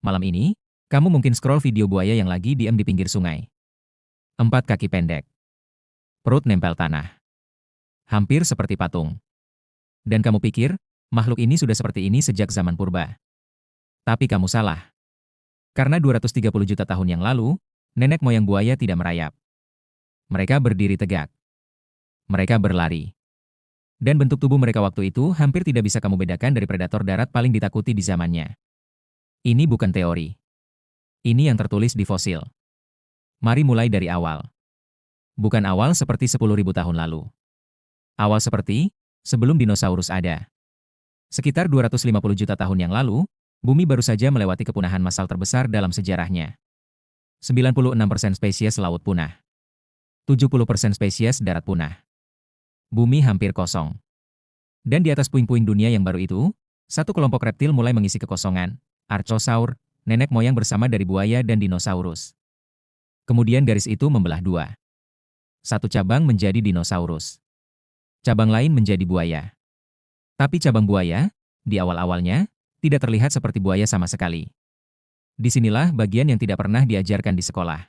Malam ini, kamu mungkin scroll video buaya yang lagi diam di pinggir sungai. 4 kaki pendek. Perut nempel tanah. Hampir seperti patung. Dan kamu pikir, makhluk ini sudah seperti ini sejak zaman purba. Tapi kamu salah. Karena 230 juta tahun yang lalu, nenek moyang buaya tidak merayap. Mereka berdiri tegak. Mereka berlari. Dan bentuk tubuh mereka waktu itu hampir tidak bisa kamu bedakan dari predator darat paling ditakuti di zamannya. Ini bukan teori. Ini yang tertulis di fosil. Mari mulai dari awal. Bukan awal seperti 10.000 tahun lalu. Awal seperti sebelum dinosaurus ada. Sekitar 250 juta tahun yang lalu, bumi baru saja melewati kepunahan massal terbesar dalam sejarahnya. 96% spesies laut punah. 70% spesies darat punah. Bumi hampir kosong. Dan di atas puing-puing dunia yang baru itu, satu kelompok reptil mulai mengisi kekosongan. Archosaur, nenek moyang bersama dari buaya dan dinosaurus. Kemudian garis itu membelah dua. Satu cabang menjadi dinosaurus. Cabang lain menjadi buaya. Tapi cabang buaya, di awal-awalnya, tidak terlihat seperti buaya sama sekali. Disinilah bagian yang tidak pernah diajarkan di sekolah.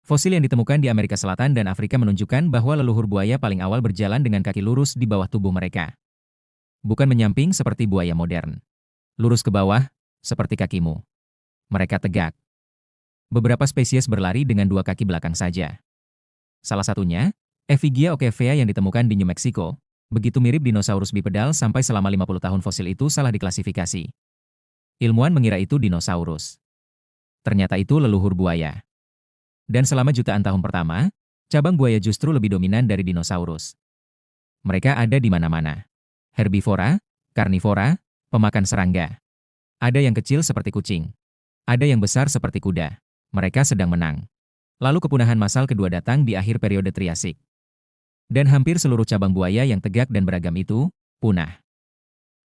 Fosil yang ditemukan di Amerika Selatan dan Afrika menunjukkan bahwa leluhur buaya paling awal berjalan dengan kaki lurus di bawah tubuh mereka. Bukan menyamping seperti buaya modern. Lurus ke bawah, seperti kakimu. Mereka tegak. Beberapa spesies berlari dengan dua kaki belakang saja. Salah satunya, Efigia okevea yang ditemukan di New Mexico, begitu mirip dinosaurus bipedal sampai selama 50 tahun fosil itu salah diklasifikasi. Ilmuwan mengira itu dinosaurus. Ternyata itu leluhur buaya. Dan selama jutaan tahun pertama, cabang buaya justru lebih dominan dari dinosaurus. Mereka ada di mana-mana. Herbivora, karnivora, pemakan serangga. Ada yang kecil seperti kucing. Ada yang besar seperti kuda. Mereka sedang menang. Lalu kepunahan massal kedua datang di akhir periode Triasik. Dan hampir seluruh cabang buaya yang tegak dan beragam itu, punah.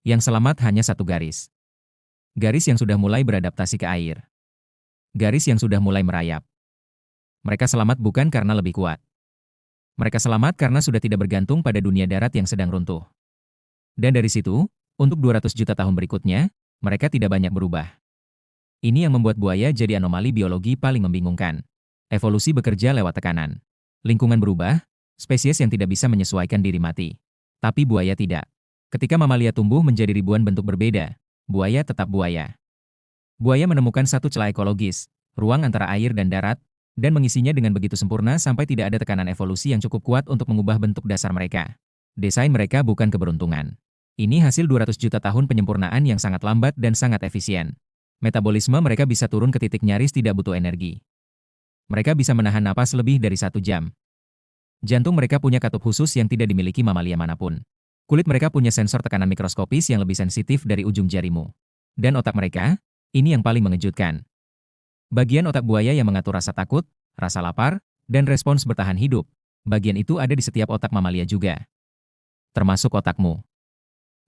Yang selamat hanya satu garis. Garis yang sudah mulai beradaptasi ke air. Garis yang sudah mulai merayap. Mereka selamat bukan karena lebih kuat. Mereka selamat karena sudah tidak bergantung pada dunia darat yang sedang runtuh. Dan dari situ, untuk 200 juta tahun berikutnya, mereka tidak banyak berubah. Ini yang membuat buaya jadi anomali biologi paling membingungkan. Evolusi bekerja lewat tekanan. Lingkungan berubah, spesies yang tidak bisa menyesuaikan diri mati. Tapi buaya tidak. Ketika mamalia tumbuh menjadi ribuan bentuk berbeda, buaya tetap buaya. Buaya menemukan satu celah ekologis, ruang antara air dan darat, dan mengisinya dengan begitu sempurna sampai tidak ada tekanan evolusi yang cukup kuat untuk mengubah bentuk dasar mereka. Desain mereka bukan keberuntungan. Ini hasil 200 juta tahun penyempurnaan yang sangat lambat dan sangat efisien. Metabolisme mereka bisa turun ke titik nyaris tidak butuh energi. Mereka bisa menahan napas lebih dari 1 jam. Jantung mereka punya katup khusus yang tidak dimiliki mamalia manapun. Kulit mereka punya sensor tekanan mikroskopis yang lebih sensitif dari ujung jarimu. Dan otak mereka, ini yang paling mengejutkan. Bagian otak buaya yang mengatur rasa takut, rasa lapar, dan respons bertahan hidup. Bagian itu ada di setiap otak mamalia juga. Termasuk otakmu.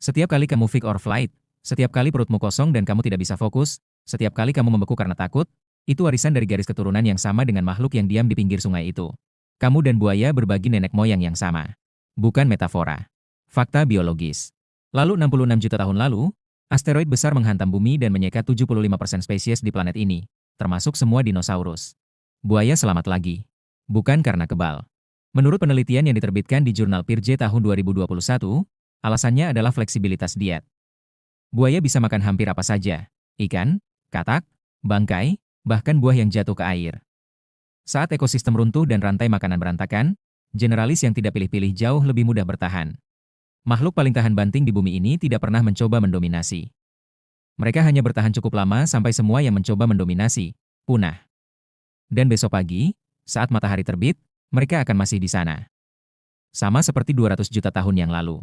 Setiap kali kamu fight or flight, setiap kali perutmu kosong dan kamu tidak bisa fokus, setiap kali kamu membeku karena takut, itu warisan dari garis keturunan yang sama dengan makhluk yang diam di pinggir sungai itu. Kamu dan buaya berbagi nenek moyang yang sama. Bukan metafora. Fakta biologis. Lalu 66 juta tahun lalu, asteroid besar menghantam bumi dan menyeka 75% spesies di planet ini, termasuk semua dinosaurus. Buaya selamat lagi. Bukan karena kebal. Menurut penelitian yang diterbitkan di jurnal PeerJ tahun 2021, alasannya adalah fleksibilitas diet. Buaya bisa makan hampir apa saja, ikan, katak, bangkai, bahkan buah yang jatuh ke air. Saat ekosistem runtuh dan rantai makanan berantakan, generalis yang tidak pilih-pilih jauh lebih mudah bertahan. Makhluk paling tahan banting di bumi ini tidak pernah mencoba mendominasi. Mereka hanya bertahan cukup lama sampai semua yang mencoba mendominasi, punah. Dan besok pagi, saat matahari terbit, mereka akan masih di sana. Sama seperti 200 juta tahun yang lalu.